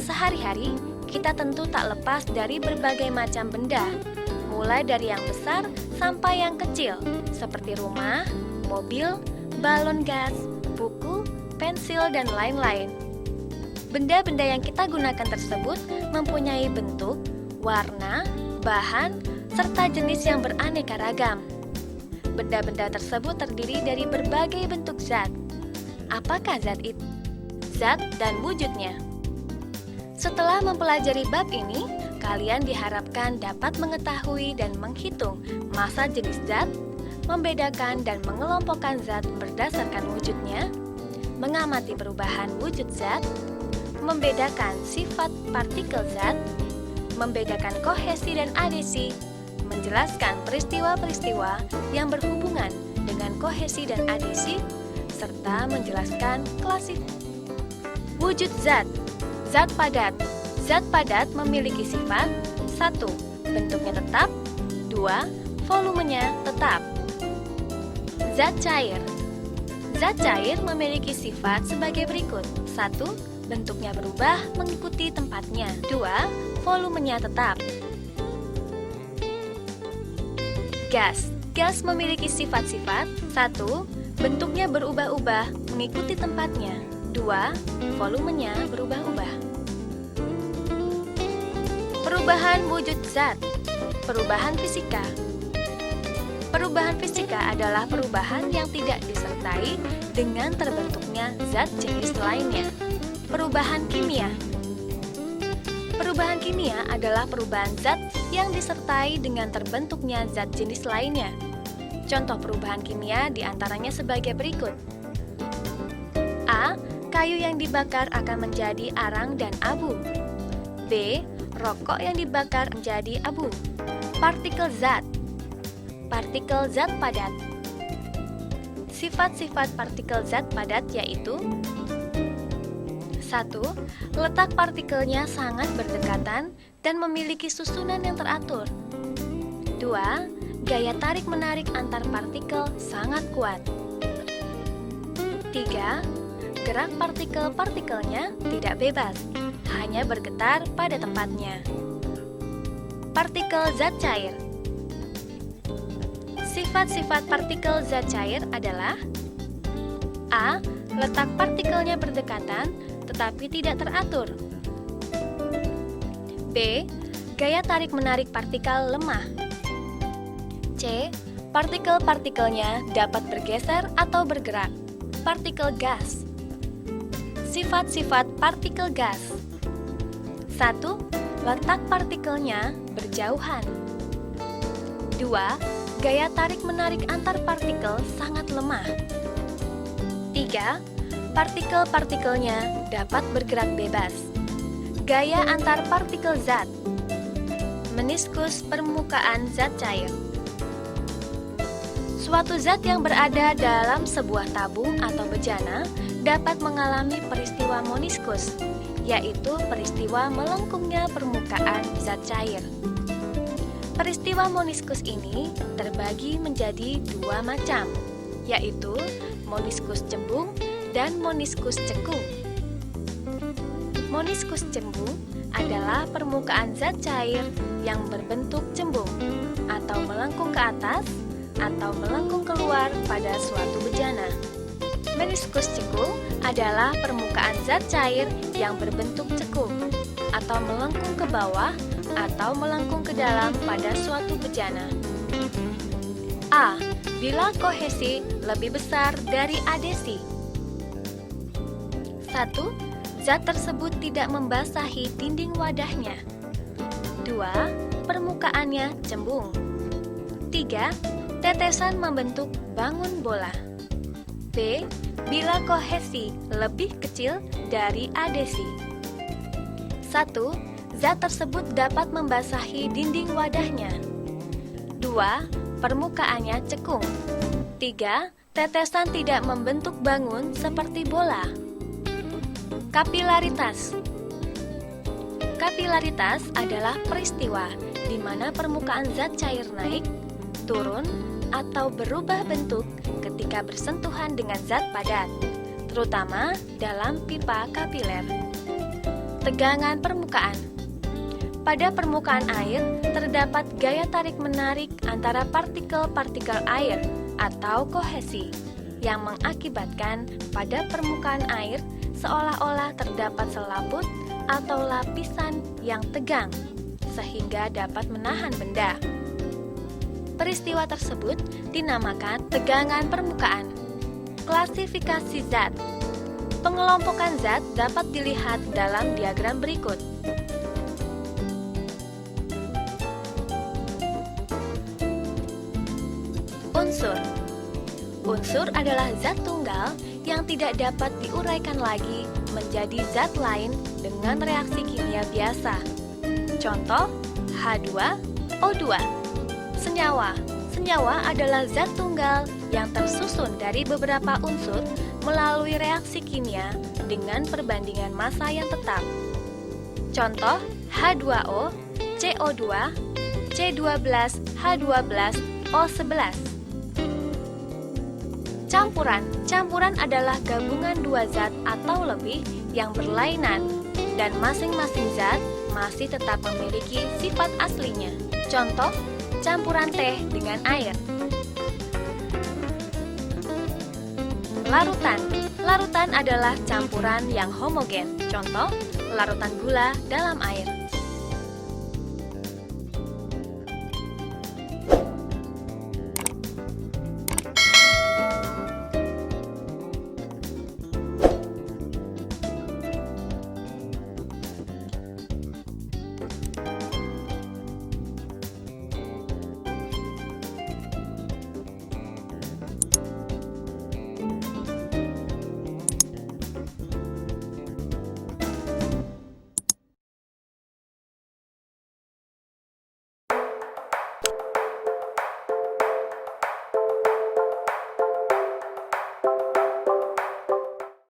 sehari-hari, kita tentu tak lepas dari berbagai macam benda, mulai dari yang besar sampai yang kecil, seperti rumah, mobil, balon gas, buku, pensil, dan lain-lain. Benda-benda yang kita gunakan tersebut mempunyai bentuk, warna, bahan, serta jenis yang beraneka ragam. Benda-benda tersebut terdiri dari berbagai bentuk zat. Apakah zat itu? Zat dan wujudnya. Setelah mempelajari bab ini, kalian diharapkan dapat mengetahui dan menghitung massa jenis zat, membedakan dan mengelompokkan zat berdasarkan wujudnya, mengamati perubahan wujud zat, membedakan sifat partikel zat, membedakan kohesi dan adhesi, menjelaskan peristiwa-peristiwa yang berhubungan dengan kohesi dan adhesi, serta menjelaskan klasifikasi. Wujud zat. Zat padat. Zat padat memiliki sifat 1. Bentuknya tetap. 2. Volumenya tetap. Zat cair. Zat cair memiliki sifat sebagai berikut. 1. Bentuknya berubah mengikuti tempatnya. 2. Volumenya tetap. Gas. Gas memiliki sifat-sifat 1. Bentuknya berubah-ubah mengikuti tempatnya. 2. Volumenya berubah-ubah. Perubahan wujud zat. Perubahan fisika. Perubahan fisika adalah perubahan yang tidak disertai dengan terbentuknya zat jenis lainnya. Perubahan kimia. Perubahan kimia adalah perubahan zat yang disertai dengan terbentuknya zat jenis lainnya. Contoh perubahan kimia diantaranya sebagai berikut. A. Kayu yang dibakar akan menjadi arang dan abu. B. Rokok yang dibakar menjadi abu. Partikel zat. Partikel zat padat. Sifat-sifat partikel zat padat yaitu 1. Letak partikelnya sangat berdekatan dan memiliki susunan yang teratur. 2. Gaya tarik-menarik antar partikel sangat kuat. 3. Gerak partikel-partikelnya tidak bebas, hanya bergetar pada tempatnya. Partikel zat cair. Sifat-sifat partikel zat cair adalah A. Letak partikelnya berdekatan tetapi tidak teratur. B. Gaya tarik-menarik partikel lemah. C. Partikel-partikelnya dapat bergeser atau bergerak. Partikel gas. Sifat-sifat partikel gas. 1. Letak partikelnya berjauhan. 2. Gaya tarik-menarik antar partikel sangat lemah. 3. Partikel-partikelnya dapat bergerak bebas. Gaya antar partikel zat. Meniskus permukaan zat cair. Suatu zat yang berada dalam sebuah tabung atau bejana dapat mengalami peristiwa moniskus, yaitu peristiwa melengkungnya permukaan zat cair. Peristiwa moniskus ini terbagi menjadi dua macam, yaitu moniskus cembung dan moniskus cekung. Moniskus cembung adalah permukaan zat cair yang berbentuk cembung, atau melengkung ke atas, atau melengkung keluar pada suatu bejana. Meniskus cekung adalah permukaan zat cair yang berbentuk cekung, atau melengkung ke bawah, atau melengkung ke dalam pada suatu bejana. A. Bila kohesi lebih besar dari adhesi. 1. Zat tersebut tidak membasahi dinding wadahnya. 2. Permukaannya cembung. 3. Tetesan membentuk bangun bola. B. Bila kohesi lebih kecil dari adhesi. 1. Zat tersebut dapat membasahi dinding wadahnya. 2. Permukaannya cekung. 3. Tetesan tidak membentuk bangun seperti bola. Kapilaritas. Kapilaritas adalah peristiwa di mana permukaan zat cair naik, turun, atau berubah bentuk ketika bersentuhan dengan zat padat, terutama dalam pipa kapiler. Tegangan permukaan. Pada permukaan air, terdapat gaya tarik-menarik antara partikel-partikel air atau kohesi yang mengakibatkan pada permukaan air seolah-olah terdapat selaput atau lapisan yang tegang, sehingga dapat menahan benda. Peristiwa tersebut dinamakan tegangan permukaan. Klasifikasi zat. Pengelompokan zat dapat dilihat dalam diagram berikut. Unsur. Unsur adalah zat tunggal yang tidak dapat diuraikan lagi menjadi zat lain dengan reaksi kimia biasa. Contoh, H2O2. Senyawa. Senyawa adalah zat tunggal yang tersusun dari beberapa unsur melalui reaksi kimia dengan perbandingan massa yang tetap. Contoh, H2O, CO2, C12, H12, O11. Campuran. Campuran adalah gabungan dua zat atau lebih yang berlainan dan masing-masing zat masih tetap memiliki sifat aslinya. Contoh, campuran teh dengan air. Larutan. Larutan adalah campuran yang homogen. Contoh, larutan gula dalam air.